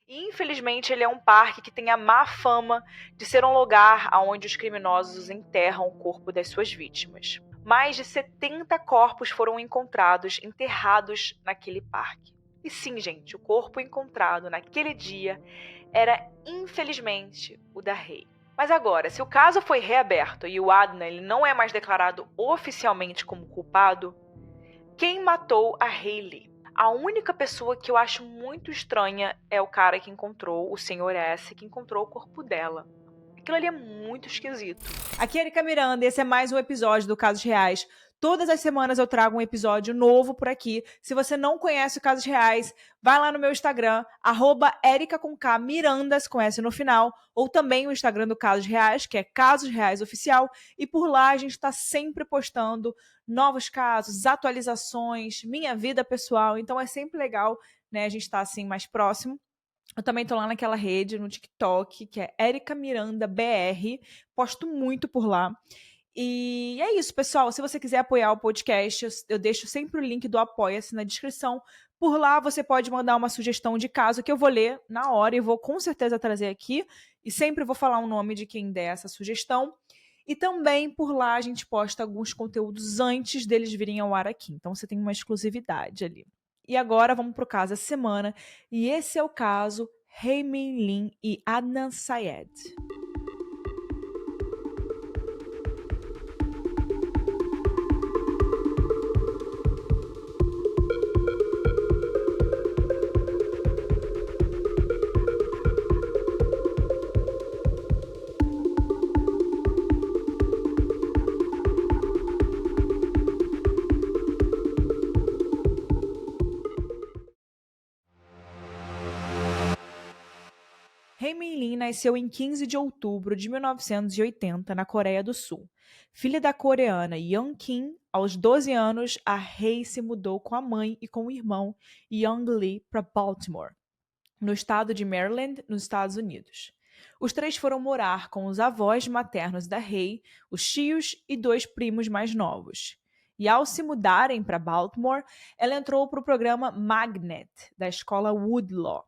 E, infelizmente, ele é um parque que tem a má fama de ser um lugar onde os criminosos enterram o corpo das suas vítimas. Mais de 70 corpos foram encontrados enterrados naquele parque. E sim, gente, o corpo encontrado naquele dia era, infelizmente, o da Hae. Mas agora, se o caso foi reaberto e o Adnan ele não é mais declarado oficialmente como culpado, quem matou a Hailey? A única pessoa que eu acho muito estranha é o cara que encontrou, o Sr. S, que encontrou o corpo dela. Aquilo ali é muito esquisito. Aqui é Erika Miranda e esse é mais um episódio do Casos Reais. Todas as semanas eu trago um episódio novo por aqui. Se você não conhece o Casos Reais, vai lá no meu Instagram, @erica_mirandas, com S no final, ou também o Instagram do Casos Reais, que é Casos Reais Oficial, e por lá a gente está sempre postando novos casos, atualizações, minha vida pessoal, então é sempre legal, né, a gente estar assim mais próximo. Eu também tô lá naquela rede, no TikTok, que é Erika Miranda BR. Posto muito por lá. E é isso, pessoal. Se você quiser apoiar o podcast, eu deixo sempre o link do Apoia-se na descrição. Por lá você pode mandar uma sugestão de caso que eu vou ler na hora e vou com certeza trazer aqui. E sempre vou falar o nome de quem der essa sugestão. E também por lá a gente posta alguns conteúdos antes deles virem ao ar aqui. Então você tem uma exclusividade ali. E agora vamos para o caso da semana. E esse é o caso Hae Min Lee e Adnan Syed. Hae Min Lee nasceu em 15 de outubro de 1980 na Coreia do Sul. Filha da coreana Young Kim, aos 12 anos, a Hae se mudou com a mãe e com o irmão Young Lee para Baltimore, no estado de Maryland, nos Estados Unidos. Os três foram morar com os avós maternos da Hae, os tios e 2 primos mais novos. E ao se mudarem para Baltimore, ela entrou para o programa Magnet, da escola Woodlaw,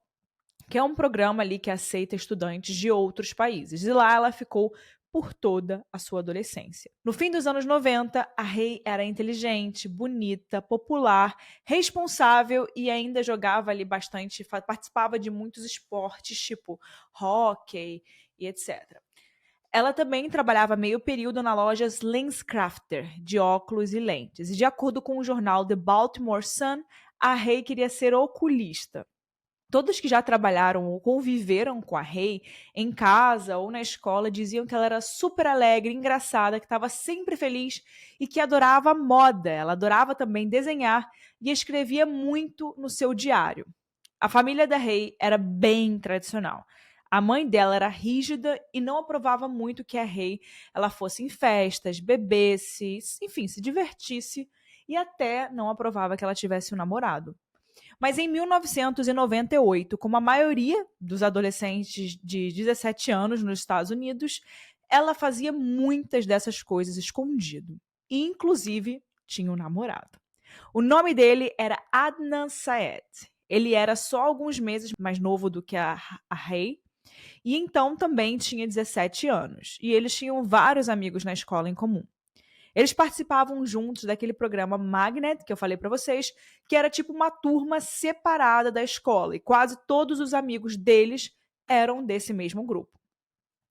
que é um programa ali que aceita estudantes de outros países. E lá ela ficou por toda a sua adolescência. No fim dos anos 90, a Hae era inteligente, bonita, popular, responsável e ainda jogava ali bastante, participava de muitos esportes, tipo hóquei e etc. Ela também trabalhava meio período na loja LensCrafter, de óculos e lentes. E de acordo com o jornal The Baltimore Sun, a Hae queria ser oculista. Todos que já trabalharam ou conviveram com a Hae em casa ou na escola diziam que ela era super alegre, engraçada, que estava sempre feliz e que adorava moda. Ela adorava também desenhar e escrevia muito no seu diário. A família da Hae era bem tradicional. A mãe dela era rígida e não aprovava muito que a Hae ela fosse em festas, bebesse, enfim, se divertisse, e até não aprovava que ela tivesse um namorado. Mas em 1998, como a maioria dos adolescentes de 17 anos nos Estados Unidos, ela fazia muitas dessas coisas escondido. E, inclusive, tinha um namorado. O nome dele era Adnan Syed. Ele era só alguns meses mais novo do que a Hae, e então também tinha 17 anos. E eles tinham vários amigos na escola em comum. Eles participavam juntos daquele programa Magnet, que eu falei para vocês, que era tipo uma turma separada da escola, e quase todos os amigos deles eram desse mesmo grupo.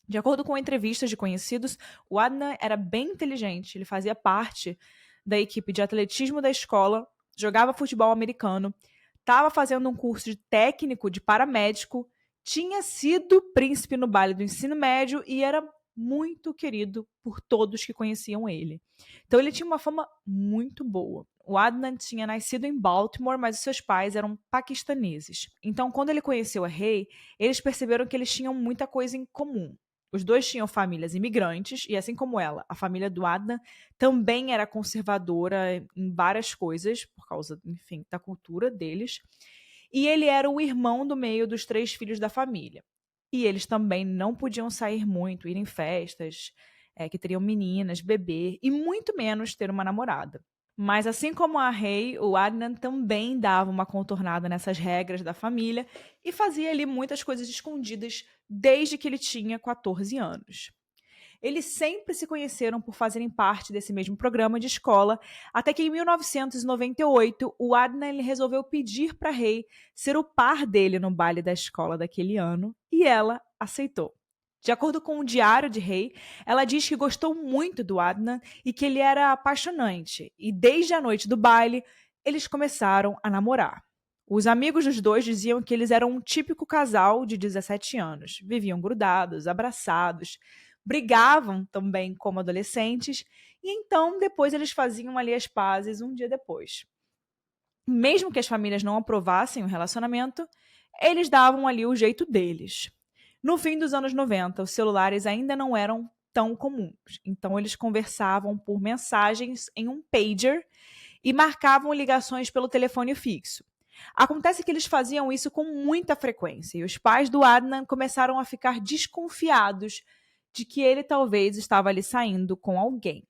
De acordo com entrevistas de conhecidos, o Adnan era bem inteligente, ele fazia parte da equipe de atletismo da escola, jogava futebol americano, estava fazendo um curso de técnico de paramédico, tinha sido príncipe no baile do ensino médio e era muito querido por todos que conheciam ele. Então ele tinha uma fama muito boa. O Adnan tinha nascido em Baltimore, mas os seus pais eram paquistaneses. Então, quando ele conheceu a Hae, eles perceberam que eles tinham muita coisa em comum. Os dois tinham famílias imigrantes, e assim como ela, a família do Adnan também era conservadora em várias coisas, por causa, enfim, da cultura deles. E ele era o irmão do meio dos 3 filhos da família. E eles também não podiam sair muito, ir em festas, que teriam meninas, beber, e muito menos ter uma namorada. Mas assim como a Rei, o Adnan também dava uma contornada nessas regras da família e fazia ali muitas coisas escondidas desde que ele tinha 14 anos. Eles sempre se conheceram por fazerem parte desse mesmo programa de escola, até que em 1998 o Adnan ele resolveu pedir para Rei ser o par dele no baile da escola daquele ano e ela aceitou. De acordo com o diário de Rei, ela diz que gostou muito do Adnan e que ele era apaixonante, e desde a noite do baile eles começaram a namorar. Os amigos dos dois diziam que eles eram um típico casal de 17 anos, viviam grudados, abraçados, brigavam também como adolescentes, e então depois eles faziam ali as pazes um dia depois. Mesmo que as famílias não aprovassem o relacionamento, eles davam ali o jeito deles. No fim dos anos 90, os celulares ainda não eram tão comuns, então eles conversavam por mensagens em um pager e marcavam ligações pelo telefone fixo. Acontece que eles faziam isso com muita frequência e os pais do Adnan começaram a ficar desconfiados de que ele talvez estava ali saindo com alguém.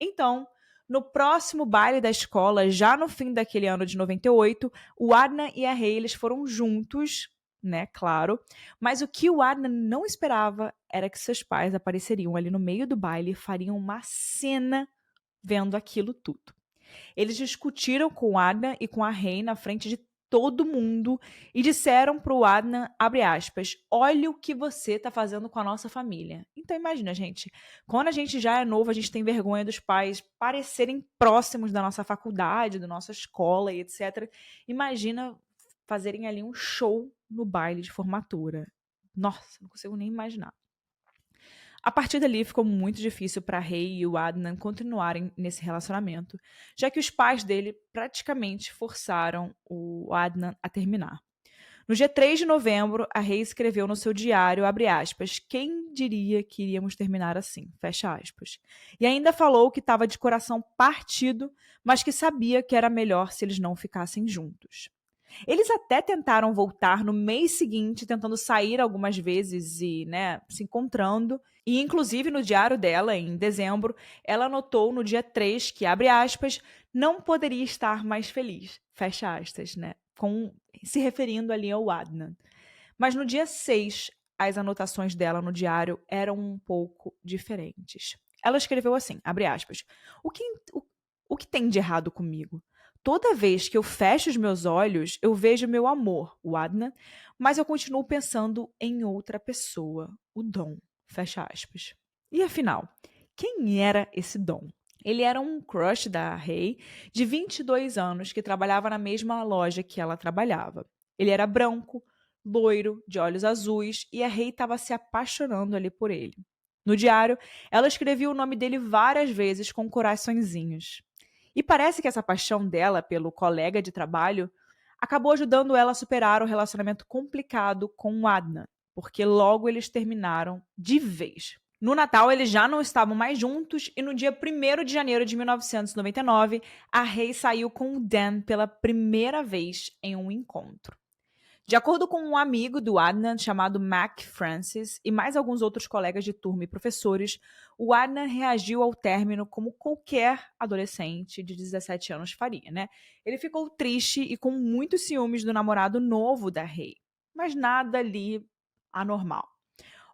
Então, no próximo baile da escola, já no fim daquele ano de 98, o Adnan e a Rei eles foram juntos, né, claro, mas o que o Adnan não esperava era que seus pais apareceriam ali no meio do baile e fariam uma cena vendo aquilo tudo. Eles discutiram com o Adnan e com a Rei na frente de todo mundo e disseram para o Adnan, abre aspas, olha o que você está fazendo com a nossa família. Então imagina, gente, quando a gente já é novo, a gente tem vergonha dos pais parecerem próximos da nossa faculdade, da nossa escola e etc. Imagina fazerem ali um show no baile de formatura. Nossa, não consigo nem imaginar. A partir dali ficou muito difícil para Rei e o Adnan continuarem nesse relacionamento, já que os pais dele praticamente forçaram o Adnan a terminar. No dia 3 de novembro, a Rei escreveu no seu diário, abre aspas, quem diria que iríamos terminar assim, fecha aspas. E ainda falou que estava de coração partido, mas que sabia que era melhor se eles não ficassem juntos. Eles até tentaram voltar no mês seguinte, tentando sair algumas vezes e, né, se encontrando. E, inclusive, no diário dela, em dezembro, ela anotou no dia 3 que, abre aspas, não poderia estar mais feliz, fecha aspas, né? Se referindo ali ao Adnan. Mas no dia 6, as anotações dela no diário eram um pouco diferentes. Ela escreveu assim, abre aspas, o que tem de errado comigo? Toda vez que eu fecho os meus olhos, eu vejo meu amor, o Adnan, mas eu continuo pensando em outra pessoa, o Dom, fecha aspas. E afinal, quem era esse Dom? Ele era um crush da Rei, de 22 anos, que trabalhava na mesma loja que ela trabalhava. Ele era branco, loiro, de olhos azuis, e a Rei estava se apaixonando ali por ele. No diário, ela escrevia o nome dele várias vezes com coraçõezinhos. E parece que essa paixão dela pelo colega de trabalho acabou ajudando ela a superar o relacionamento complicado com o Adnan, porque logo eles terminaram de vez. No Natal, eles já não estavam mais juntos e no dia 1º de janeiro de 1999, a Rei saiu com o Dan pela primeira vez em um encontro. De acordo com um amigo do Adnan chamado Mac Francis e mais alguns outros colegas de turma e professores, o Adnan reagiu ao término como qualquer adolescente de 17 anos faria, né? Ele ficou triste e com muitos ciúmes do namorado novo da Rei, mas nada ali anormal.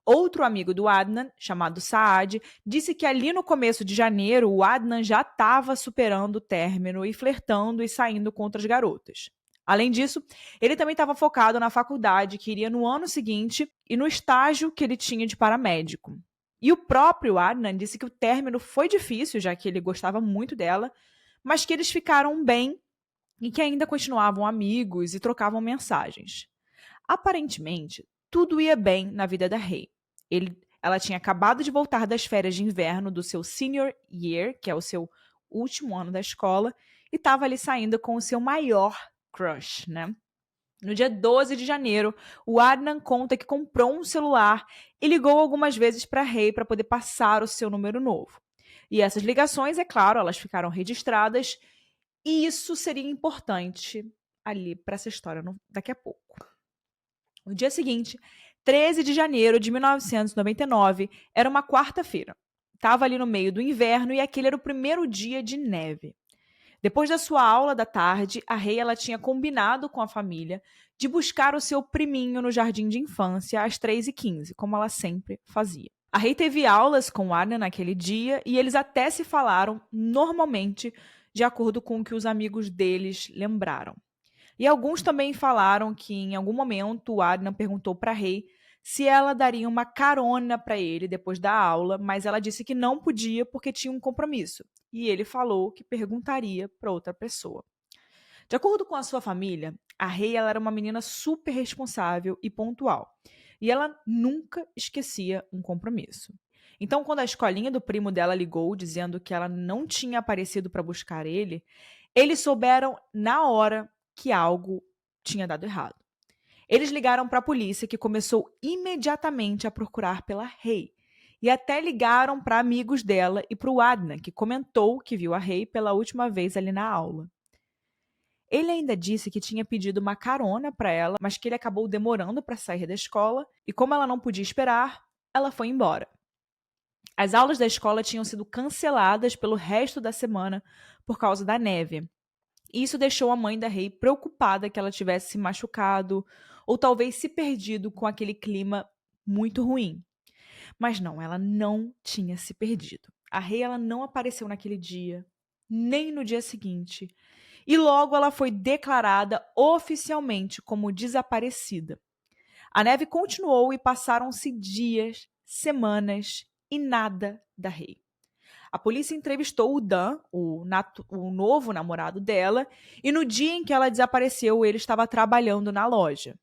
Outro amigo do Adnan, chamado Saad, disse que ali no começo de janeiro o Adnan já estava superando o término e flertando e saindo com outras garotas. Além disso, ele também estava focado na faculdade que iria no ano seguinte e no estágio que ele tinha de paramédico. E o próprio Adnan disse que o término foi difícil, já que ele gostava muito dela, mas que eles ficaram bem e que ainda continuavam amigos e trocavam mensagens. Aparentemente, tudo ia bem na vida da Rei. Ela tinha acabado de voltar das férias de inverno do seu senior year, que é o seu último ano da escola, e estava ali saindo com o seu maior crush, né? No dia 12 de janeiro, o Adnan conta que comprou um celular e ligou algumas vezes para a Rei para poder passar o seu número novo. E essas ligações, é claro, elas ficaram registradas e isso seria importante ali para essa história daqui a pouco. No dia seguinte, 13 de janeiro de 1999, era uma quarta-feira. Estava ali no meio do inverno e aquele era o primeiro dia de neve. Depois da sua aula da tarde, a Ray ela tinha combinado com a família de buscar o seu priminho no jardim de infância às 3h15, como ela sempre fazia. A Ray teve aulas com o Adnan naquele dia e eles até se falaram normalmente, de acordo com o que os amigos deles lembraram. E alguns também falaram que em algum momento o Adnan perguntou para a Ray se ela daria uma carona para ele depois da aula, mas ela disse que não podia porque tinha um compromisso. E ele falou que perguntaria para outra pessoa. De acordo com a sua família, a Ray ela era uma menina super responsável e pontual. E ela nunca esquecia um compromisso. Então, quando a escolinha do primo dela ligou dizendo que ela não tinha aparecido para buscar ele, eles souberam na hora que algo tinha dado errado. Eles ligaram para a polícia, que começou imediatamente a procurar pela Ray. E até ligaram para amigos dela e para o Adnan, que comentou que viu a Ray pela última vez ali na aula. Ele ainda disse que tinha pedido uma carona para ela, mas que ele acabou demorando para sair da escola e, como ela não podia esperar, ela foi embora. As aulas da escola tinham sido canceladas pelo resto da semana por causa da neve. E isso deixou a mãe da Ray preocupada que ela tivesse se machucado ou talvez se perdido com aquele clima muito ruim. Mas não, ela não tinha se perdido. A Ray ela não apareceu naquele dia, nem no dia seguinte. E logo ela foi declarada oficialmente como desaparecida. A neve continuou e passaram-se dias, semanas e nada da Ray. A polícia entrevistou o Dan, o novo namorado dela, e no dia em que ela desapareceu, ele estava trabalhando na loja.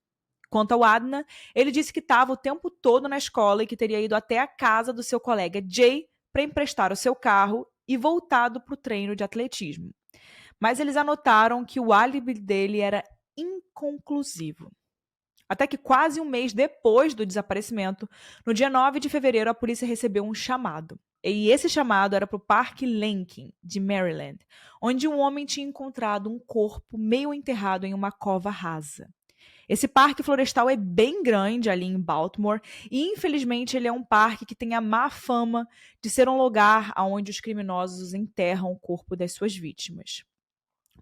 Quanto ao Adnan, ele disse que estava o tempo todo na escola e que teria ido até a casa do seu colega Jay para emprestar o seu carro e voltado para o treino de atletismo. Mas eles anotaram que o álibi dele era inconclusivo. Até que quase um mês depois do desaparecimento, no dia 9 de fevereiro, a polícia recebeu um chamado. E esse chamado era para o Parque Lincoln, de Maryland, onde um homem tinha encontrado um corpo meio enterrado em uma cova rasa. Esse parque florestal é bem grande ali em Baltimore e, infelizmente, ele é um parque que tem a má fama de ser um lugar onde os criminosos enterram o corpo das suas vítimas.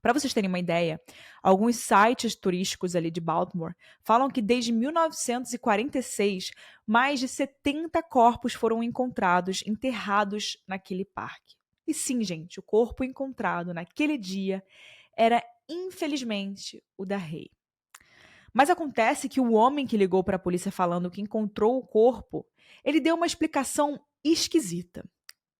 Para vocês terem uma ideia, alguns sites turísticos ali de Baltimore falam que desde 1946, mais de 70 corpos foram encontrados enterrados naquele parque. E sim, gente, o corpo encontrado naquele dia era, infelizmente, o da Ray. Mas acontece que o homem que ligou para a polícia falando que encontrou o corpo, ele deu uma explicação esquisita.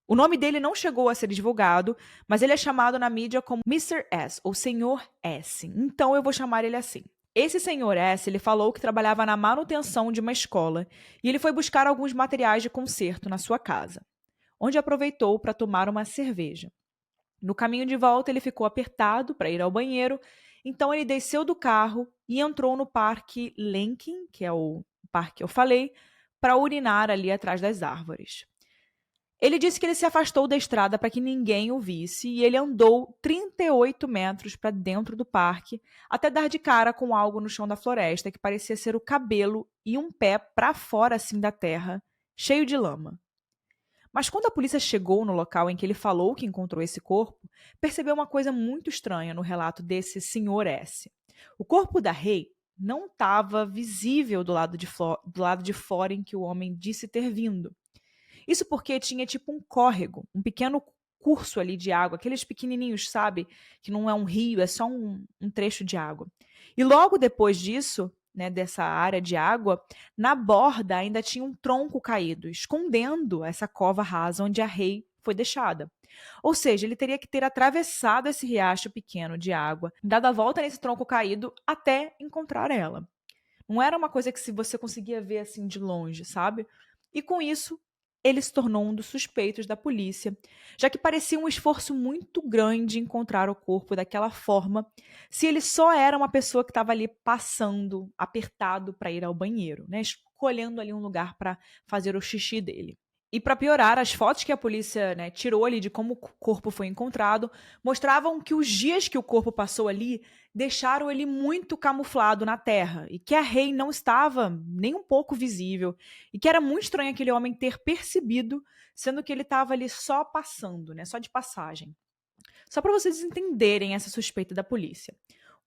O nome dele não chegou a ser divulgado, mas ele é chamado na mídia como Mr. S, ou Senhor S. Então eu vou chamar ele assim. Esse Senhor S, ele falou que trabalhava na manutenção de uma escola e ele foi buscar alguns materiais de conserto na sua casa, onde aproveitou para tomar uma cerveja. No caminho de volta, ele ficou apertado para ir ao banheiro, então ele desceu do carro e entrou no Parque Lincoln, que é o parque que eu falei, para urinar ali atrás das árvores. Ele disse que ele se afastou da estrada para que ninguém o visse e ele andou 38 metros para dentro do parque até dar de cara com algo no chão da floresta que parecia ser o cabelo e um pé para fora assim da terra, cheio de lama. Mas quando a polícia chegou no local em que ele falou que encontrou esse corpo, percebeu uma coisa muito estranha no relato desse Sr. S. O corpo da Ray não estava visível do lado de fora em que o homem disse ter vindo. Isso porque tinha tipo um córrego, um pequeno curso ali de água, aqueles pequenininhos, sabe? Que não é um rio, é só um trecho de água. E logo depois disso, né, dessa área de água, na borda ainda tinha um tronco caído, escondendo essa cova rasa onde a Ray foi deixada. Ou seja, ele teria que ter atravessado esse riacho pequeno de água, dado a volta nesse tronco caído até encontrar ela. Não era uma coisa que você conseguia ver assim de longe, sabe? E com isso, ele se tornou um dos suspeitos da polícia, já que parecia um esforço muito grande encontrar o corpo daquela forma, se ele só era uma pessoa que estava ali passando, apertado para ir ao banheiro, né, escolhendo ali um lugar para fazer o xixi dele. E para piorar, as fotos que a polícia, né, tirou ali de como o corpo foi encontrado mostravam que os dias que o corpo passou ali deixaram ele muito camuflado na terra e que a Ray não estava nem um pouco visível e que era muito estranho aquele homem ter percebido, sendo que ele estava ali só passando, né, só de passagem. Só para vocês entenderem essa suspeita da polícia.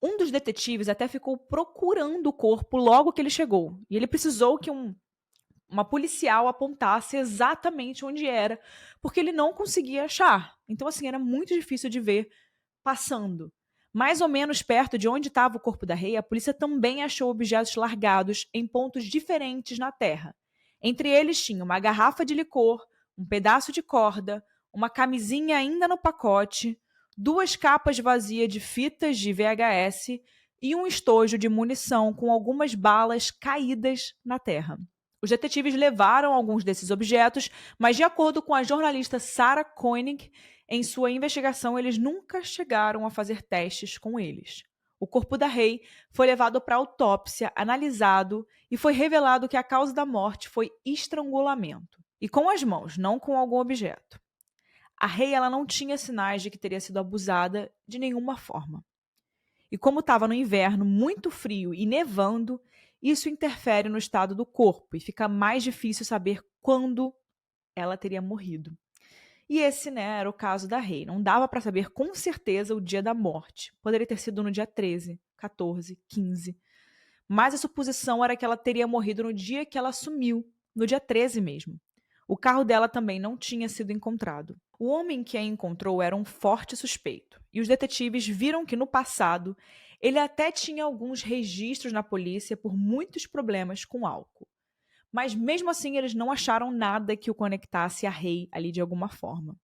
Um dos detetives até ficou procurando o corpo logo que ele chegou. E ele precisou que uma policial apontasse exatamente onde era, porque ele não conseguia achar. Então, assim, era muito difícil de ver passando. Mais ou menos perto de onde estava o corpo da Rei, a polícia também achou objetos largados em pontos diferentes na terra. Entre eles tinha uma garrafa de licor, um pedaço de corda, uma camisinha ainda no pacote, 2 capas vazias de fitas de VHS e um estojo de munição com algumas balas caídas na terra. Os detetives levaram alguns desses objetos, mas, de acordo com a jornalista Sarah Koenig, em sua investigação eles nunca chegaram a fazer testes com eles. O corpo da Rei foi levado para autópsia, analisado e foi revelado que a causa da morte foi estrangulamento. E com as mãos, não com algum objeto. A Rei ela não tinha sinais de que teria sido abusada de nenhuma forma. E como estava no inverno muito frio e nevando, isso interfere no estado do corpo e fica mais difícil saber quando ela teria morrido. E esse, era o caso da Rei. Não dava para saber com certeza o dia da morte. Poderia ter sido no dia 13, 14, 15. Mas a suposição era que ela teria morrido no dia que ela sumiu, no dia 13 mesmo. O carro dela também não tinha sido encontrado. O homem que a encontrou era um forte suspeito. E os detetives viram que no passado ele até tinha alguns registros na polícia por muitos problemas com álcool. Mas mesmo assim eles não acharam nada que o conectasse à Rei ali de alguma forma.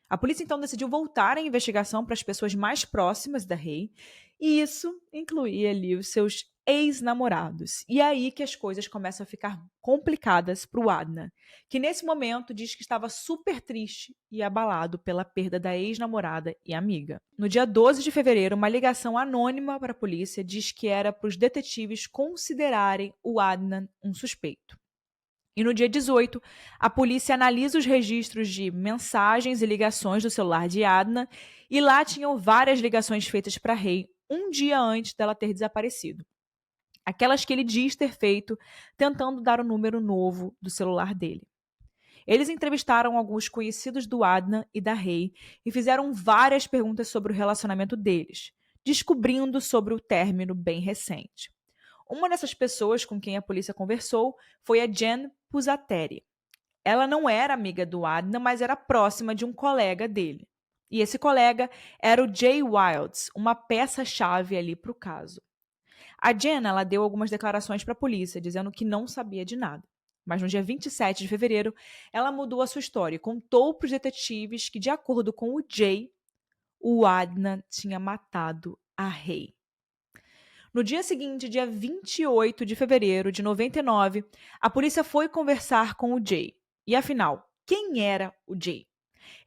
A polícia então decidiu voltar a investigação para as pessoas mais próximas da Rei, e isso incluía ali os seus ex-namorados. E é aí que as coisas começam a ficar complicadas para o Adnan, que nesse momento diz que estava super triste e abalado pela perda da ex-namorada e amiga. No dia 12 de fevereiro, uma ligação anônima para a polícia diz que era para os detetives considerarem o Adnan um suspeito. E no dia 18, a polícia analisa os registros de mensagens e ligações do celular de Adnan, e lá tinham várias ligações feitas para Rei um dia antes dela ter desaparecido. Aquelas que ele diz ter feito tentando dar o número novo do celular dele. Eles entrevistaram alguns conhecidos do Adnan e da Rei e fizeram várias perguntas sobre o relacionamento deles, descobrindo sobre o término bem recente. Uma dessas pessoas com quem a polícia conversou foi a Jen Pusateri. Ela não era amiga do Adnan, mas era próxima de um colega dele. E esse colega era o Jay Wilds, uma peça-chave ali para o caso. A Jen ela deu algumas declarações para a polícia, dizendo que não sabia de nada. Mas no dia 27 de fevereiro, ela mudou a sua história e contou para os detetives que, de acordo com o Jay, o Adnan tinha matado a Rei. No dia seguinte, dia 28 de fevereiro de 99, a polícia foi conversar com o Jay. E afinal, quem era o Jay?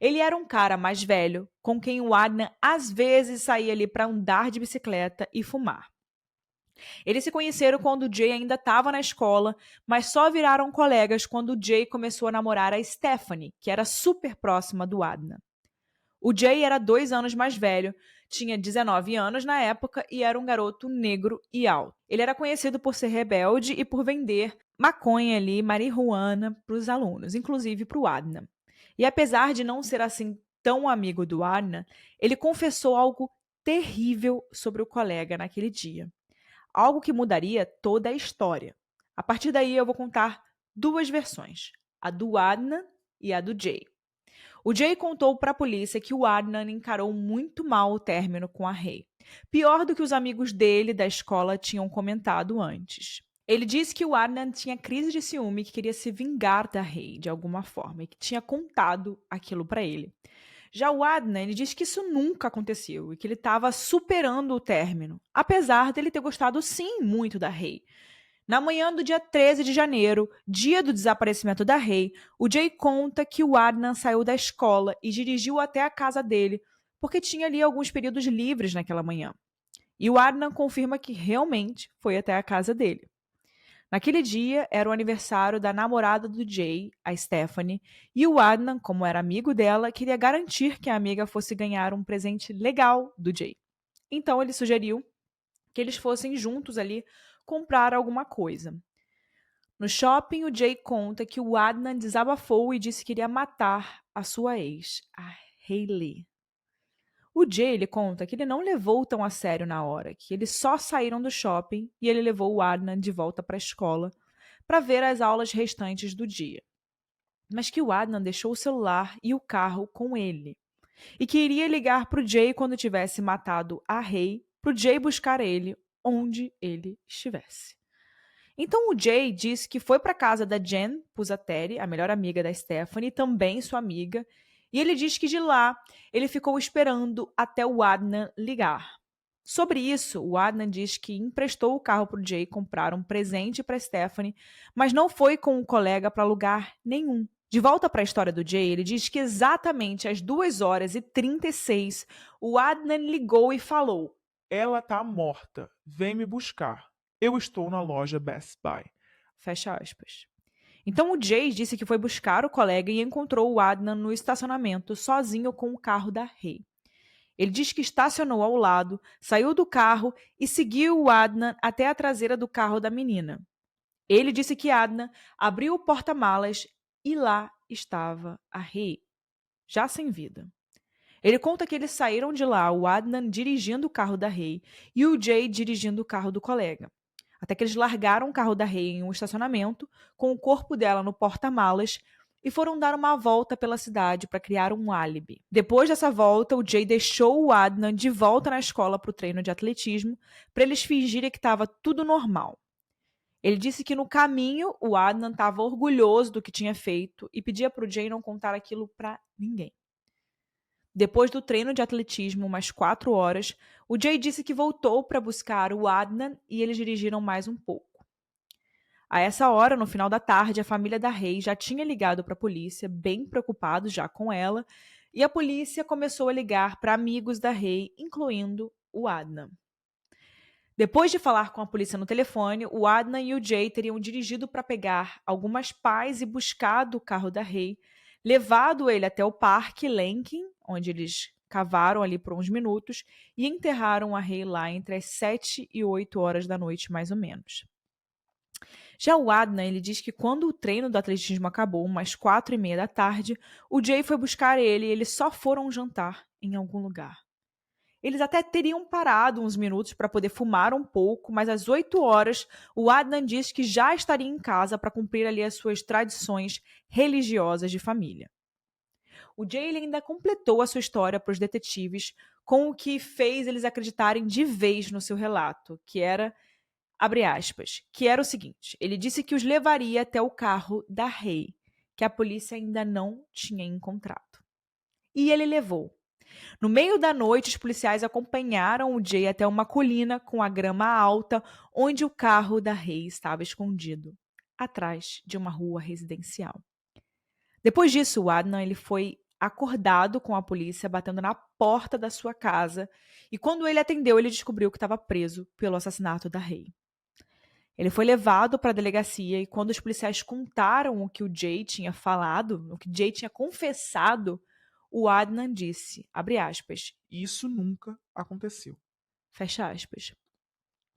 Ele era um cara mais velho, com quem o Adnan às vezes saía ali para andar de bicicleta e fumar. Eles se conheceram quando o Jay ainda estava na escola, mas só viraram colegas quando o Jay começou a namorar a Stephanie, que era super próxima do Adnan. O Jay era 2 anos mais velho, tinha 19 anos na época e era um garoto negro e alto. Ele era conhecido por ser rebelde e por vender maconha ali, marihuana, para os alunos, inclusive para o Adnan. E apesar de não ser assim tão amigo do Adnan, ele confessou algo terrível sobre o colega naquele dia. Algo que mudaria toda a história. A partir daí eu vou contar 2 versões, a do Adnan e a do Jay. O Jay contou para a polícia que o Adnan encarou muito mal o término com a Rei. Pior do que os amigos dele da escola tinham comentado antes. Ele disse que o Adnan tinha crise de ciúme e que queria se vingar da Rei de alguma forma e que tinha contado aquilo para ele. Já o Adnan, ele disse que isso nunca aconteceu e que ele estava superando o término, apesar dele ter gostado sim muito da Rei. Na manhã do dia 13 de janeiro, dia do desaparecimento da Rei, o Jay conta que o Adnan saiu da escola e dirigiu até a casa dele, porque tinha ali alguns períodos livres naquela manhã. E o Adnan confirma que realmente foi até a casa dele. Naquele dia, era o aniversário da namorada do Jay, a Stephanie, e o Adnan, como era amigo dela, queria garantir que a amiga fosse ganhar um presente legal do Jay. Então ele sugeriu que eles fossem juntos ali comprar alguma coisa. No shopping, o Jay conta que o Adnan desabafou e disse que iria matar a sua ex, a Hailey. O Jay, ele conta que ele não levou tão a sério na hora, que eles só saíram do shopping e ele levou o Adnan de volta para a escola para ver as aulas restantes do dia. Mas que o Adnan deixou o celular e o carro com ele. E que iria ligar para o Jay quando tivesse matado a Rei, para o Jay buscar ele onde ele estivesse. Então o Jay disse que foi para casa da Jen Pusateri, a melhor amiga da Stephanie, também sua amiga, e ele diz que de lá ele ficou esperando até o Adnan ligar. Sobre isso, o Adnan diz que emprestou o carro para o Jay comprar um presente para Stephanie, mas não foi com o colega para lugar nenhum. De volta para a história do Jay, ele diz que exatamente às 2h36, o Adnan ligou e falou: Ela tá morta. Vem me buscar. Eu estou na loja Best Buy. Fecha aspas. Então o Jay disse que foi buscar o colega e encontrou o Adnan no estacionamento, sozinho com o carro da Rei. Ele diz que estacionou ao lado, saiu do carro e seguiu o Adnan até a traseira do carro da menina. Ele disse que Adnan abriu o porta-malas e lá estava a Rei, já sem vida. Ele conta que eles saíram de lá, o Adnan dirigindo o carro da Rei e o Jay dirigindo o carro do colega. Até que eles largaram o carro da Rei em um estacionamento, com o corpo dela no porta-malas, e foram dar uma volta pela cidade para criar um álibi. Depois dessa volta, o Jay deixou o Adnan de volta na escola para o treino de atletismo, para eles fingirem que estava tudo normal. Ele disse que no caminho, o Adnan estava orgulhoso do que tinha feito e pedia para o Jay não contar aquilo para ninguém. Depois do treino de atletismo, umas 4 horas, o Jay disse que voltou para buscar o Adnan e eles dirigiram mais um pouco. A essa hora, no final da tarde, a família da Rei já tinha ligado para a polícia, bem preocupados já com ela, e a polícia começou a ligar para amigos da Rei, incluindo o Adnan. Depois de falar com a polícia no telefone, o Adnan e o Jay teriam dirigido para pegar algumas pás e buscado o carro da Rei, levado ele até o Parque Lenkin, onde eles cavaram ali por uns minutos, e enterraram a Rei lá entre as 7 e 8 horas da noite, mais ou menos. Já o Adnan, ele diz que quando o treino do atletismo acabou, umas 4h30 da tarde, o Jay foi buscar ele e eles só foram jantar em algum lugar. Eles até teriam parado uns minutos para poder fumar um pouco, mas às 8 horas, o Adnan diz que já estaria em casa para cumprir ali as suas tradições religiosas de família. O Jay ele ainda completou a sua história para os detetives com o que fez eles acreditarem de vez no seu relato, que era, abre aspas, que era o seguinte: ele disse que os levaria até o carro da Rei, que a polícia ainda não tinha encontrado. E ele levou. No meio da noite, os policiais acompanharam o Jay até uma colina com a grama alta, onde o carro da Rei estava escondido, atrás de uma rua residencial. Depois disso, o Adnan ele foi acordado com a polícia batendo na porta da sua casa, e quando ele atendeu, ele descobriu que estava preso pelo assassinato da Rei. Ele foi levado para a delegacia e quando os policiais contaram o que o Jay tinha falado, o que o Jay tinha confessado, o Adnan disse, abre aspas, Isso nunca aconteceu. fecha aspas.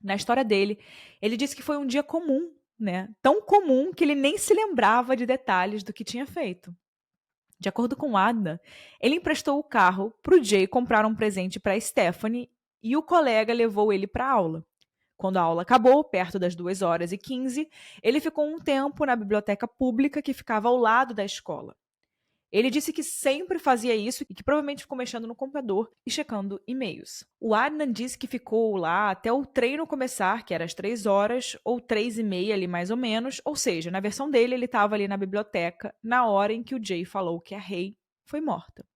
Na história dele, ele disse que foi um dia comum, né? Tão comum que ele nem se lembrava de detalhes do que tinha feito. De acordo com Adnan, ele emprestou o carro para o Jay comprar um presente para Stephanie e o colega levou ele para a aula. Quando a aula acabou, perto das 2h15, ele ficou um tempo na biblioteca pública que ficava ao lado da escola. Ele disse que sempre fazia isso e que provavelmente ficou mexendo no computador e checando e-mails. O Adnan disse que ficou lá até o treino começar, que era às 3 horas ou 3h30 ali mais ou menos, ou seja, na versão dele ele estava ali na biblioteca na hora em que o Jay falou que a Rei foi morta.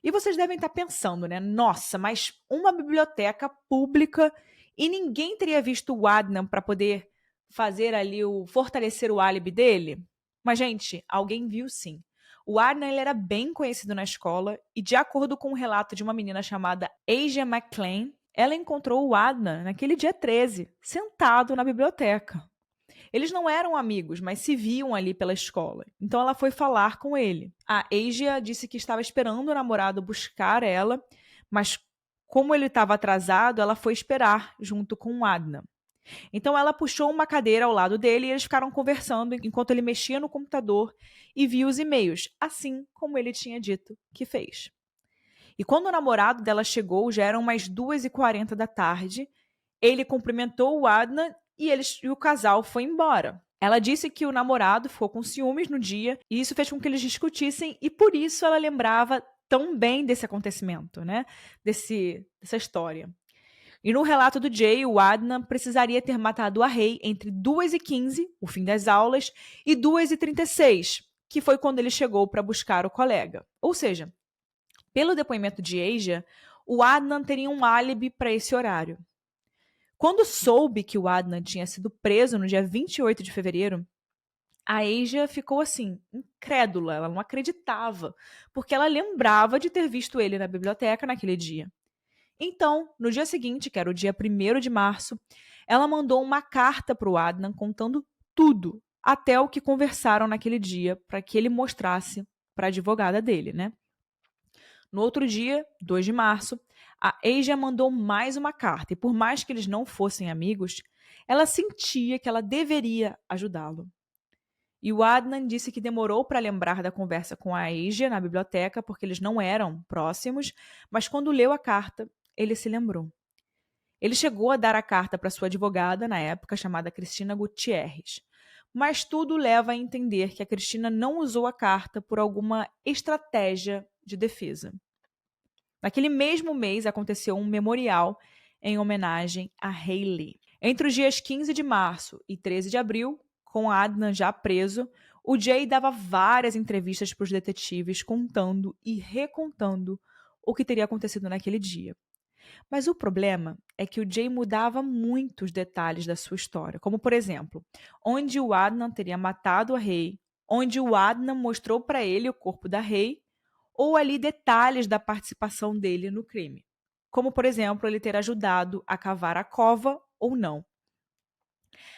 E vocês devem estar pensando, né? Nossa, mas uma biblioteca pública e ninguém teria visto o Adnan para poder fazer ali fortalecer o álibi dele? Mas, gente, alguém viu sim. O Adnan ele era bem conhecido na escola e, de acordo com um relato de uma menina chamada Asia McLean, ela encontrou o Adnan naquele dia 13, sentado na biblioteca. Eles não eram amigos, mas se viam ali pela escola. Então ela foi falar com ele. A Asia disse que estava esperando o namorado buscar ela, mas como ele estava atrasado, ela foi esperar junto com o Adnan. Então ela puxou uma cadeira ao lado dele e eles ficaram conversando enquanto ele mexia no computador e via os e-mails, assim como ele tinha dito que fez. E quando o namorado dela chegou, já eram umas 2h40 da tarde. Ele cumprimentou o Adnan e o casal foi embora. Ela disse que o namorado ficou com ciúmes no dia e isso fez com que eles discutissem e por isso ela lembrava tão bem desse acontecimento, né? Dessa história. E no relato do Jay, o Adnan precisaria ter matado a Rei entre 2h15, o fim das aulas, e 2h36, que foi quando ele chegou para buscar o colega. Ou seja, pelo depoimento de Asia, o Adnan teria um álibi para esse horário. Quando soube que o Adnan tinha sido preso no dia 28 de fevereiro, a Asia ficou assim, incrédula, ela não acreditava, porque ela lembrava de ter visto ele na biblioteca naquele dia. Então, no dia seguinte, que era o dia 1º de março, ela mandou uma carta para o Adnan contando tudo, até o que conversaram naquele dia, para que ele mostrasse para a advogada dele, né? No outro dia, 2 de março, a Asia mandou mais uma carta, e por mais que eles não fossem amigos, ela sentia que ela deveria ajudá-lo. E o Adnan disse que demorou para lembrar da conversa com a Asia na biblioteca, porque eles não eram próximos, mas quando leu a carta, ele se lembrou. Ele chegou a dar a carta para sua advogada, na época, chamada Cristina Gutierrez. Mas tudo leva a entender que a Cristina não usou a carta por alguma estratégia de defesa. Naquele mesmo mês, aconteceu um memorial em homenagem a Hayley. Entre os dias 15 de março e 13 de abril, com Adnan já preso, o Jay dava várias entrevistas para os detetives contando e recontando o que teria acontecido naquele dia. Mas o problema é que o Jay mudava muitos detalhes da sua história, como, por exemplo, onde o Adnan teria matado a Rei, onde o Adnan mostrou para ele o corpo da Rei, ou ali detalhes da participação dele no crime, como, por exemplo, ele ter ajudado a cavar a cova ou não.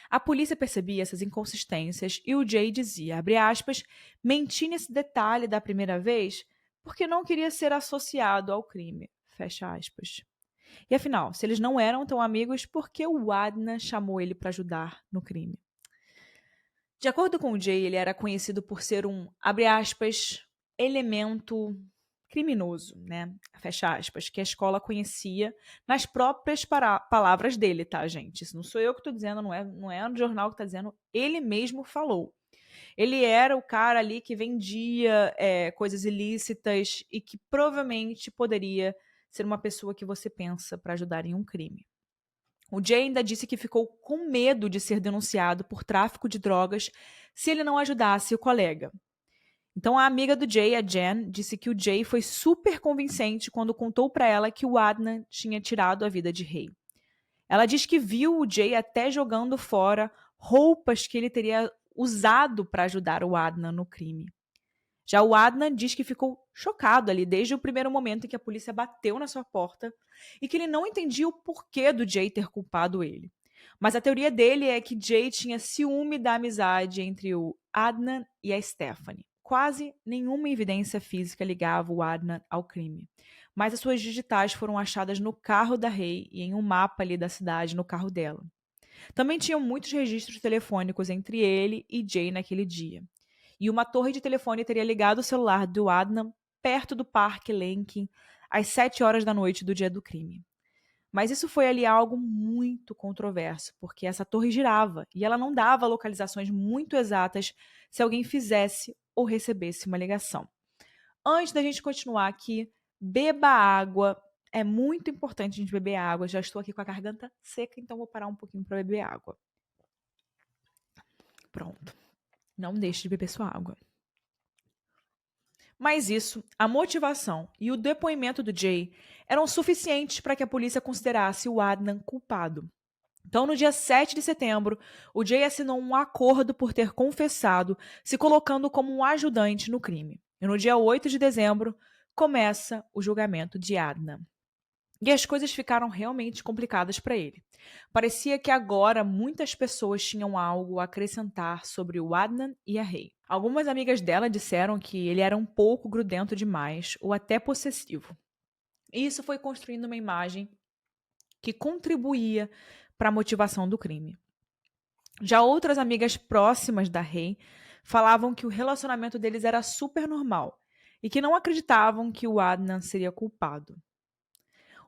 A polícia percebia essas inconsistências e o Jay dizia, abre aspas, menti nesse detalhe da primeira vez porque não queria ser associado ao crime, fecha aspas. E afinal, se eles não eram tão amigos, por que o Adnan chamou ele para ajudar no crime? De acordo com o Jay, ele era conhecido por ser um, abre aspas, elemento criminoso, né? Fecha aspas, que a escola conhecia nas próprias palavras dele, tá, gente? Isso não sou eu que estou dizendo, não é no jornal que está dizendo, ele mesmo falou. Ele era o cara ali que vendia coisas ilícitas e que provavelmente poderia ser uma pessoa que você pensa para ajudar em um crime. O Jay ainda disse que ficou com medo de ser denunciado por tráfico de drogas se ele não ajudasse o colega. Então a amiga do Jay, a Jen, disse que o Jay foi super convincente quando contou para ela que o Adnan tinha tirado a vida de Rei. Ela diz que viu o Jay até jogando fora roupas que ele teria usado para ajudar o Adnan no crime. Já o Adnan diz que ficou chocado ali desde o primeiro momento em que a polícia bateu na sua porta e que ele não entendia o porquê do Jay ter culpado ele. Mas a teoria dele é que Jay tinha ciúme da amizade entre o Adnan e a Stephanie. Quase nenhuma evidência física ligava o Adnan ao crime, mas as suas digitais foram achadas no carro da Rei e em um mapa ali da cidade no carro dela. Também tinham muitos registros telefônicos entre ele e Jay naquele dia. E uma torre de telefone teria ligado o celular do Adnan perto do Parque Lenkin às 7 horas da noite do dia do crime. Mas isso foi ali algo muito controverso, porque essa torre girava e ela não dava localizações muito exatas se alguém fizesse ou recebesse uma ligação. Antes da gente continuar aqui, beba água. É muito importante a gente beber água. Já estou aqui com a garganta seca, então vou parar um pouquinho para beber água. Pronto. Não deixe de beber sua água. Mas isso, a motivação e o depoimento do Jay eram suficientes para que a polícia considerasse o Adnan culpado. Então, no dia 7 de setembro, o Jay assinou um acordo por ter confessado, se colocando como um ajudante no crime. E no dia 8 de dezembro, começa o julgamento de Adnan. E as coisas ficaram realmente complicadas para ele. Parecia que agora muitas pessoas tinham algo a acrescentar sobre o Adnan e a Rei. Algumas amigas dela disseram que ele era um pouco grudento demais ou até possessivo. E isso foi construindo uma imagem que contribuía para a motivação do crime. Já outras amigas próximas da Rei falavam que o relacionamento deles era super normal e que não acreditavam que o Adnan seria culpado.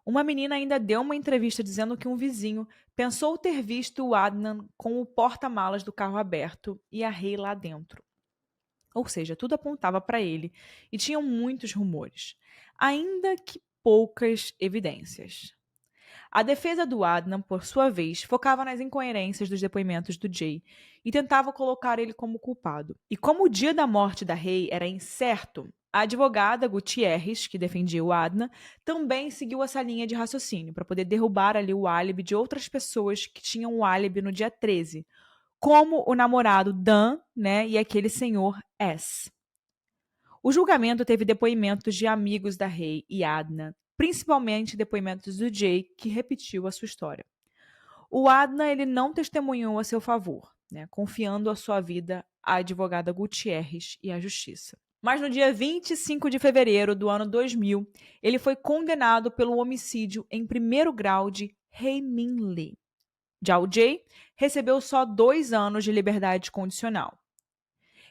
Uma menina ainda deu uma entrevista dizendo que um vizinho pensou ter visto o Adnan com o porta-malas do carro aberto e a Ray lá dentro. Ou seja, tudo apontava para ele e tinham muitos rumores, ainda que poucas evidências. A defesa do Adnan, por sua vez, focava nas incoerências dos depoimentos do Jay e tentava colocar ele como culpado. E como o dia da morte da Ray era incerto, a advogada Gutierrez, que defendia o Adnan, também seguiu essa linha de raciocínio para poder derrubar ali o álibi de outras pessoas que tinham o álibi no dia 13, como o namorado Dan, né, e aquele senhor S. O julgamento teve depoimentos de amigos da Ray e Adnan, principalmente depoimentos do Jay, que repetiu a sua história. O Adnan ele não testemunhou a seu favor, né, confiando a sua vida à advogada Gutierrez e à justiça. Mas no dia 25 de fevereiro do ano 2000, ele foi condenado pelo homicídio em primeiro grau de Hae Min Lee. Já o Jay recebeu só 2 anos de liberdade condicional.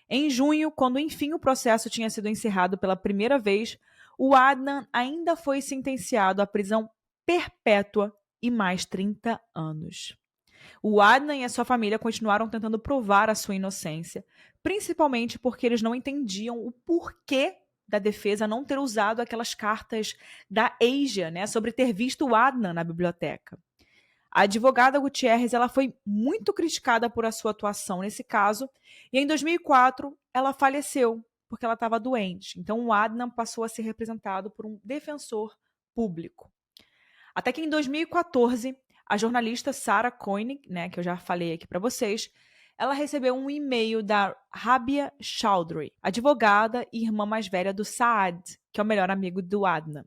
Em junho, quando enfim o processo tinha sido encerrado pela primeira vez, o Adnan ainda foi sentenciado à prisão perpétua e mais 30 anos. O Adnan e a sua família continuaram tentando provar a sua inocência, principalmente porque eles não entendiam o porquê da defesa não ter usado aquelas cartas da Asia, né, sobre ter visto o Adnan na biblioteca. A advogada Gutierrez ela foi muito criticada por a sua atuação nesse caso e em 2004 ela faleceu porque ela estava doente. Então o Adnan passou a ser representado por um defensor público. Até que em 2014 a jornalista Sarah Koenig, né, que eu já falei aqui para vocês, ela recebeu um e-mail da Rabia Chaudhry, advogada e irmã mais velha do Saad, que é o melhor amigo do Adnan.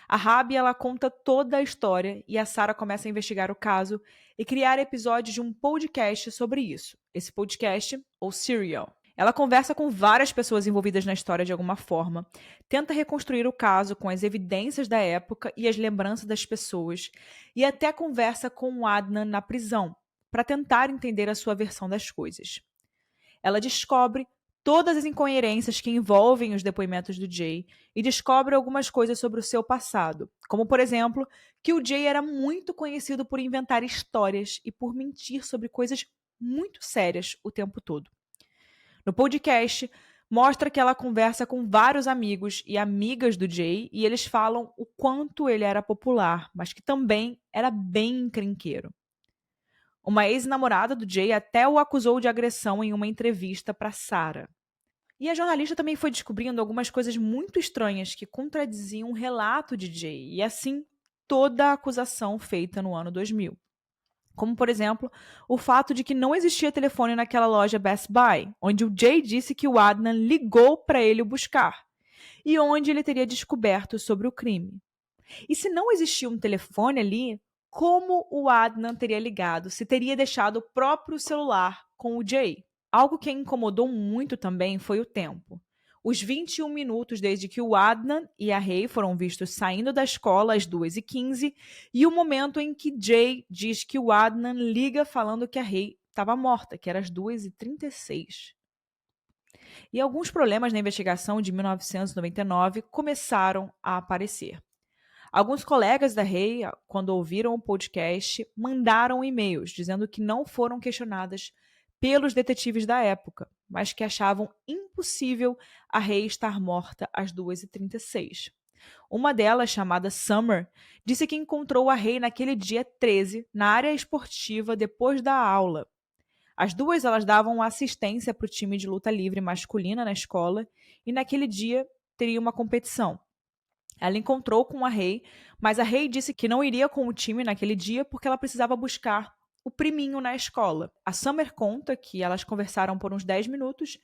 A Rabia ela conta toda a história e a Sarah começa a investigar o caso e criar episódios de um podcast sobre isso. Esse podcast, ou Serial. Ela conversa com várias pessoas envolvidas na história de alguma forma, tenta reconstruir o caso com as evidências da época e as lembranças das pessoas, e até conversa com o Adnan na prisão, para tentar entender a sua versão das coisas. Ela descobre todas as incoerências que envolvem os depoimentos do Jay e descobre algumas coisas sobre o seu passado, como, por exemplo, que o Jay era muito conhecido por inventar histórias e por mentir sobre coisas muito sérias o tempo todo. No podcast, mostra que ela conversa com vários amigos e amigas do Jay e eles falam o quanto ele era popular, mas que também era bem encrenqueiro. Uma ex-namorada do Jay até o acusou de agressão em uma entrevista para Sarah. E a jornalista também foi descobrindo algumas coisas muito estranhas que contradiziam o relato de Jay, e assim toda a acusação feita no ano 2000. Como, por exemplo, o fato de que não existia telefone naquela loja Best Buy, onde o Jay disse que o Adnan ligou para ele o buscar, e onde ele teria descoberto sobre o crime. E se não existia um telefone ali, como o Adnan teria ligado, se teria deixado o próprio celular com o Jay? Algo que incomodou muito também foi o tempo. Os 21 minutos desde que o Adnan e a Ray foram vistos saindo da escola às 2h15 e o momento em que Jay diz que o Adnan liga falando que a Ray estava morta, que era às 2h36. E alguns problemas na investigação de 1999 começaram a aparecer. Alguns colegas da Ray, quando ouviram o podcast, mandaram e-mails dizendo que não foram questionadas pelos detetives da época, mas que achavam impossível a Ray estar morta às 2h36. Uma delas, chamada Summer, disse que encontrou a Ray naquele dia 13, na área esportiva, depois da aula. As duas elas davam assistência para o time de luta livre masculina na escola e naquele dia teria uma competição. Ela encontrou com a Ray, mas a Ray disse que não iria com o time naquele dia porque ela precisava buscar o priminho na escola. A Summer conta que elas conversaram por uns 10 minutos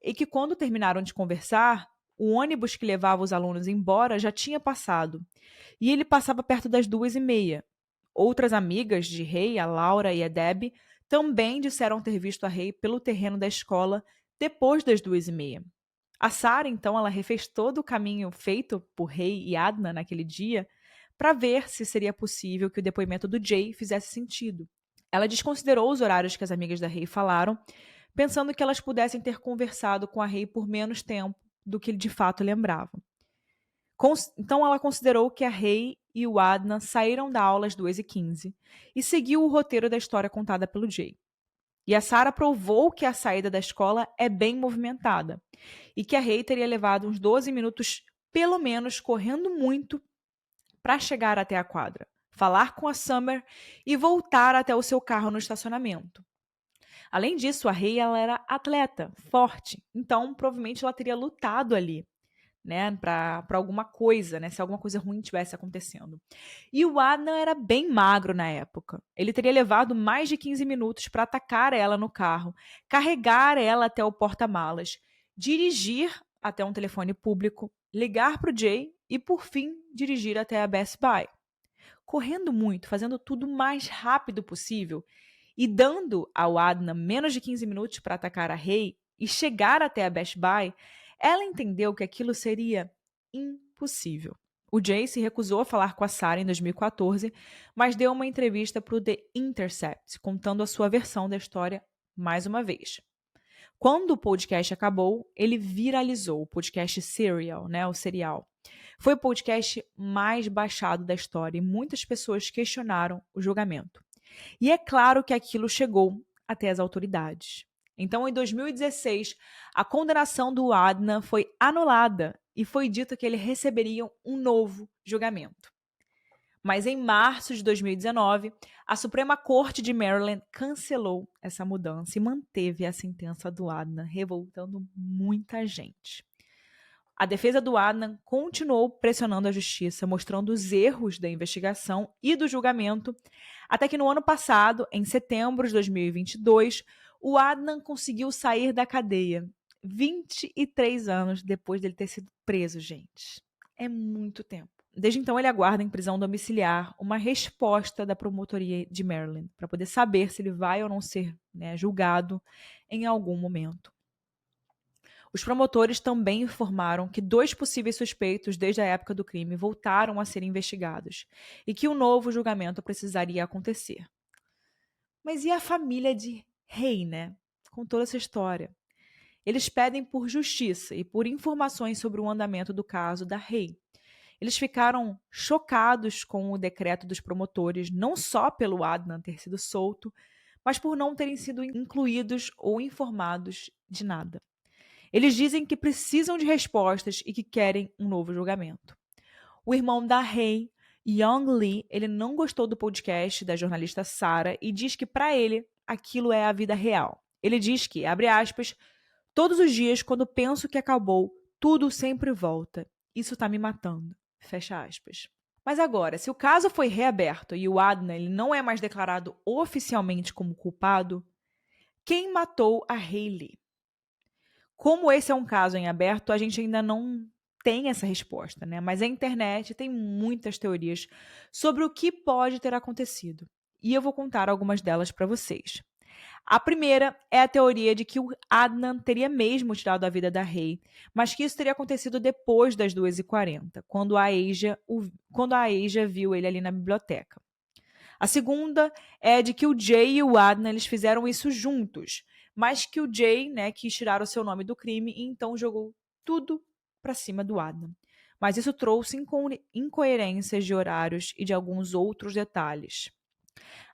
e que quando terminaram de conversar, o ônibus que levava os alunos embora já tinha passado. E ele passava perto das 2h30. Outras amigas de Ray, a Laura e a Debbie, também disseram ter visto a Ray pelo terreno da escola depois das 2h30. A Sarah, então, ela refez todo o caminho feito por Ray e Adnan naquele dia para ver se seria possível que o depoimento do Jay fizesse sentido. Ela desconsiderou os horários que as amigas da Ray falaram, pensando que elas pudessem ter conversado com a Ray por menos tempo do que de fato lembrava. Então ela considerou que a Ray e o Adnan saíram da aula às 2h15 e seguiu o roteiro da história contada pelo Jay. E a Sarah provou que a saída da escola é bem movimentada e que a Ray teria levado uns 12 minutos, pelo menos, correndo muito para chegar até a quadra, falar com a Summer e voltar até o seu carro no estacionamento. Além disso, a Ray ela era atleta, forte, então provavelmente ela teria lutado ali, né, para alguma coisa, né, se alguma coisa ruim tivesse acontecendo. E o Adnan era bem magro na época. Ele teria levado mais de 15 minutos para atacar ela no carro, carregar ela até o porta-malas, dirigir até um telefone público, ligar para o Jay e, por fim, dirigir até a Best Buy. Correndo muito, fazendo tudo o mais rápido possível e dando ao Adnan menos de 15 minutos para atacar a Ray e chegar até a Best Buy, ela entendeu que aquilo seria impossível. O Jay se recusou a falar com a Sarah em 2014, mas deu uma entrevista para o The Intercept, contando a sua versão da história mais uma vez. Quando o podcast acabou, ele viralizou, o podcast Serial, né, o serial. Foi o podcast mais baixado da história e muitas pessoas questionaram o julgamento. E é claro que aquilo chegou até as autoridades. Então, em 2016, a condenação do Adnan foi anulada e foi dito que ele receberia um novo julgamento. Mas em março de 2019, a Suprema Corte de Maryland cancelou essa mudança e manteve a sentença do Adnan, revoltando muita gente. A defesa do Adnan continuou pressionando a justiça, mostrando os erros da investigação e do julgamento, até que no ano passado, em setembro de 2022, o Adnan conseguiu sair da cadeia, 23 anos depois dele ter sido preso, gente. É muito tempo. Desde então, ele aguarda em prisão domiciliar uma resposta da promotoria de Maryland, para poder saber se ele vai ou não ser, né, julgado em algum momento. Os promotores também informaram que 2 possíveis suspeitos desde a época do crime voltaram a ser investigados e que um novo julgamento precisaria acontecer. Mas e a família de Ray, né? Com toda essa história. Eles pedem por justiça e por informações sobre o andamento do caso da Ray. Eles ficaram chocados com o decreto dos promotores, não só pelo Adnan ter sido solto, mas por não terem sido incluídos ou informados de nada. Eles dizem que precisam de respostas e que querem um novo julgamento. O irmão da Ray, Young Lee, ele não gostou do podcast da jornalista Sarah e diz que para ele aquilo é a vida real. Ele diz que, abre aspas, todos os dias quando penso que acabou, tudo sempre volta. Isso tá me matando. Fecha aspas. Mas agora, se o caso foi reaberto e o Adnan ele não é mais declarado oficialmente como culpado, quem matou a Hayley? Como esse é um caso em aberto, a gente ainda não tem essa resposta, né? Mas a internet tem muitas teorias sobre o que pode ter acontecido. E eu vou contar algumas delas para vocês. A primeira é a teoria de que o Adnan teria mesmo tirado a vida da Ray, mas que isso teria acontecido depois das 2h40, quando a Asia viu ele ali na biblioteca. A segunda é de que o Jay e o Adnan eles fizeram isso juntos, mas que o Jay, né, quis tirar o seu nome do crime e então jogou tudo para cima do Adnan. Mas isso trouxe incoerências de horários e de alguns outros detalhes.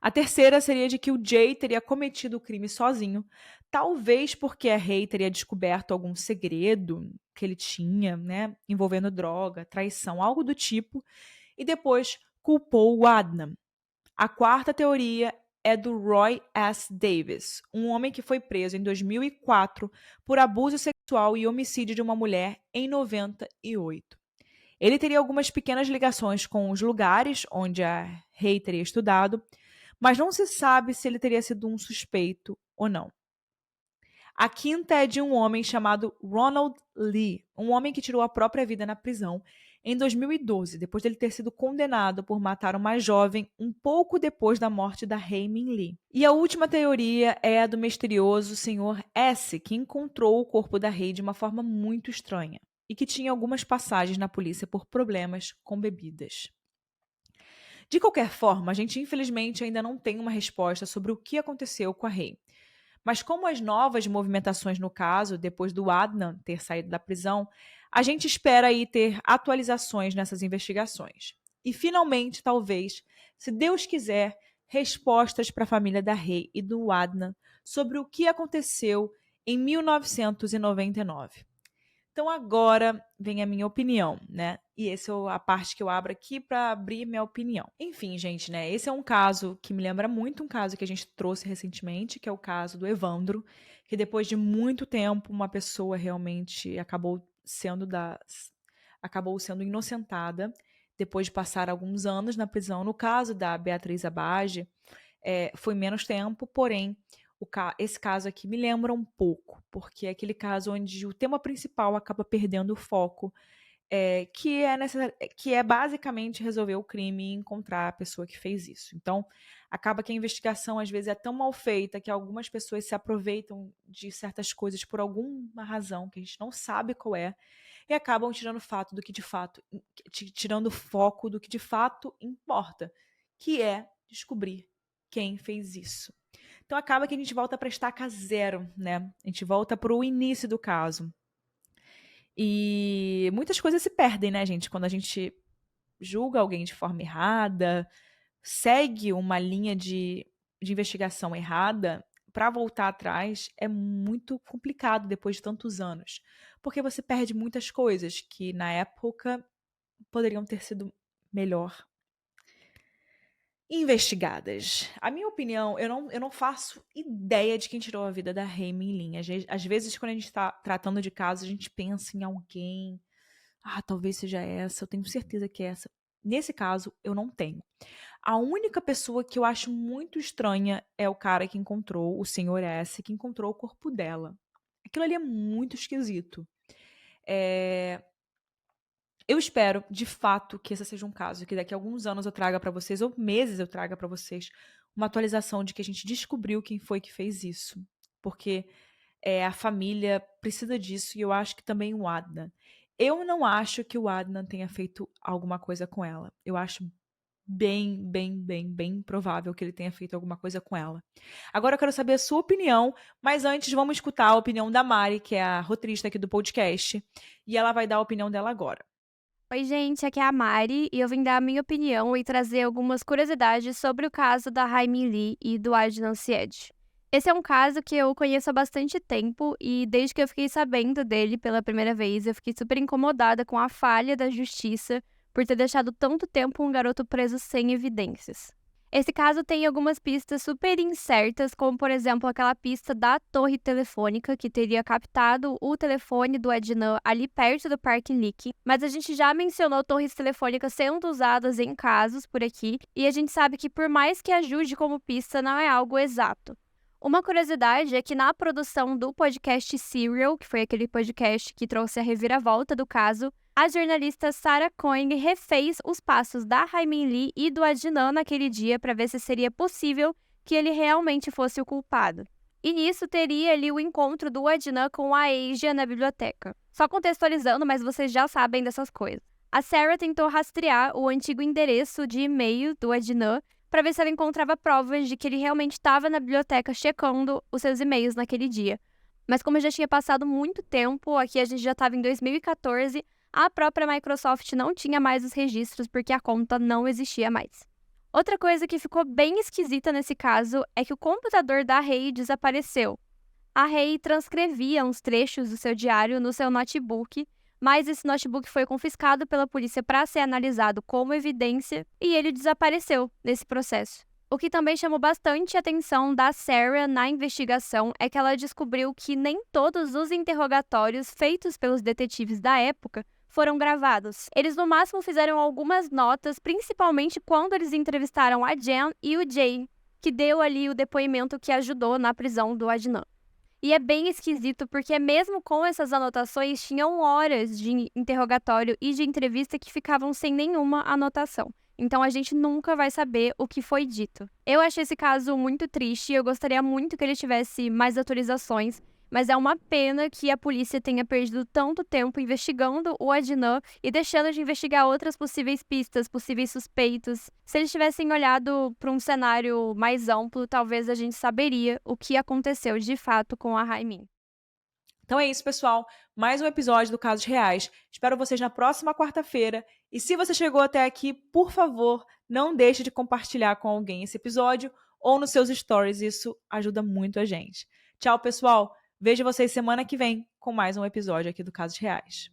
A terceira seria de que o Jay teria cometido o crime sozinho, talvez porque a Ray teria descoberto algum segredo que ele tinha, né, envolvendo droga, traição, algo do tipo, e depois culpou o Adnan. A quarta teoria é do Roy S. Davis, um homem que foi preso em 2004 por abuso sexual e homicídio de uma mulher em 98. Ele teria algumas pequenas ligações com os lugares onde a Ray teria estudado, mas não se sabe se ele teria sido um suspeito ou não. A quinta é de um homem chamado Ronald Lee, um homem que tirou a própria vida na prisão em 2012, depois dele ter sido condenado por matar uma jovem um pouco depois da morte da Hae Min Lee. E a última teoria é a do misterioso Sr. S, que encontrou o corpo da Hae de uma forma muito estranha e que tinha algumas passagens na polícia por problemas com bebidas. De qualquer forma, a gente infelizmente ainda não tem uma resposta sobre o que aconteceu com a Hae. Mas como as novas movimentações no caso, depois do Adnan ter saído da prisão, a gente espera aí ter atualizações nessas investigações. E finalmente, talvez, se Deus quiser, respostas para a família da Rei e do Adnan sobre o que aconteceu em 1999. Então agora vem a minha opinião, né? E essa é a parte que eu abro aqui para abrir minha opinião. Enfim, gente, né? Esse é um caso que me lembra muito um caso que a gente trouxe recentemente, que é o caso do Evandro, que depois de muito tempo uma pessoa realmente acabou sendo inocentada depois de passar alguns anos na prisão. No caso da Beatriz Abage, foi menos tempo, porém esse caso aqui me lembra um pouco, porque é aquele caso onde o tema principal acaba perdendo o foco, que é basicamente resolver o crime e encontrar a pessoa que fez isso. Então, acaba que a investigação às vezes é tão mal feita que algumas pessoas se aproveitam de certas coisas por alguma razão que a gente não sabe qual é, e acabam tirando tirando o foco do que de fato importa, que é descobrir quem fez isso. Então acaba que a gente volta para a estaca zero, né? A gente volta para o início do caso. E muitas coisas se perdem, né, gente? Quando a gente julga alguém de forma errada, segue uma linha de investigação errada, para voltar atrás é muito complicado depois de tantos anos. Porque você perde muitas coisas que na época poderiam ter sido melhor investigadas. A minha opinião, eu não faço ideia de quem tirou a vida da Rei Min-Lin. Às vezes, quando a gente está tratando de casos, a gente pensa em alguém. Ah, talvez seja essa, eu tenho certeza que é essa. Nesse caso, eu não tenho. A única pessoa que eu acho muito estranha é o cara que encontrou, o Sr. S, que encontrou o corpo dela. Aquilo ali é muito esquisito. Eu espero, de fato, que esse seja um caso, que daqui a alguns anos eu traga para vocês, ou meses eu traga para vocês, uma atualização de que a gente descobriu quem foi que fez isso. Porque a família precisa disso e eu acho que também o Adnan. Eu não acho que o Adnan tenha feito alguma coisa com ela. Eu acho bem provável que ele tenha feito alguma coisa com ela. Agora eu quero saber a sua opinião, mas antes vamos escutar a opinião da Mari, que é a roteirista aqui do podcast, e ela vai dar a opinião dela agora. Oi, gente, aqui é a Mari e eu vim dar a minha opinião e trazer algumas curiosidades sobre o caso da Hae Min Lee e do Adnan Syed. Esse é um caso que eu conheço há bastante tempo e desde que eu fiquei sabendo dele pela primeira vez, eu fiquei super incomodada com a falha da justiça por ter deixado tanto tempo um garoto preso sem evidências. Esse caso tem algumas pistas super incertas, como por exemplo aquela pista da torre telefônica que teria captado o telefone do Adnan ali perto do Parque Nick, mas a gente já mencionou torres telefônicas sendo usadas em casos por aqui, e a gente sabe que por mais que ajude como pista, não é algo exato. Uma curiosidade é que na produção do podcast Serial, que foi aquele podcast que trouxe a reviravolta do caso, a jornalista Sarah Koenig refez os passos da Hae Min Lee e do Adnan naquele dia para ver se seria possível que ele realmente fosse o culpado. E nisso teria ali o encontro do Adnan com a Asia na biblioteca. Só contextualizando, mas vocês já sabem dessas coisas. A Sarah tentou rastrear o antigo endereço de e-mail do Adnan para ver se ela encontrava provas de que ele realmente estava na biblioteca checando os seus e-mails naquele dia. Mas como já tinha passado muito tempo, aqui a gente já estava em 2014, a própria Microsoft não tinha mais os registros porque a conta não existia mais. Outra coisa que ficou bem esquisita nesse caso é que o computador da Hae desapareceu. A Hae transcrevia uns trechos do seu diário no seu notebook, mas esse notebook foi confiscado pela polícia para ser analisado como evidência e ele desapareceu nesse processo. O que também chamou bastante a atenção da Sarah na investigação é que ela descobriu que nem todos os interrogatórios feitos pelos detetives da época foram gravados. Eles no máximo fizeram algumas notas, principalmente quando eles entrevistaram a Jen e o Jay, que deu ali o depoimento que ajudou na prisão do Adnan. E é bem esquisito porque mesmo com essas anotações, tinham horas de interrogatório e de entrevista que ficavam sem nenhuma anotação. Então a gente nunca vai saber o que foi dito. Eu achei esse caso muito triste e eu gostaria muito que ele tivesse mais atualizações, mas é uma pena que a polícia tenha perdido tanto tempo investigando o Adnan e deixando de investigar outras possíveis pistas, possíveis suspeitos. Se eles tivessem olhado para um cenário mais amplo, talvez a gente saberia o que aconteceu de fato com a Raimin. Então é isso, pessoal. Mais um episódio do Casos Reais. Espero vocês na próxima quarta-feira. E se você chegou até aqui, por favor, não deixe de compartilhar com alguém esse episódio ou nos seus stories. Isso ajuda muito a gente. Tchau, pessoal. Vejo vocês semana que vem com mais um episódio aqui do Casos Reais.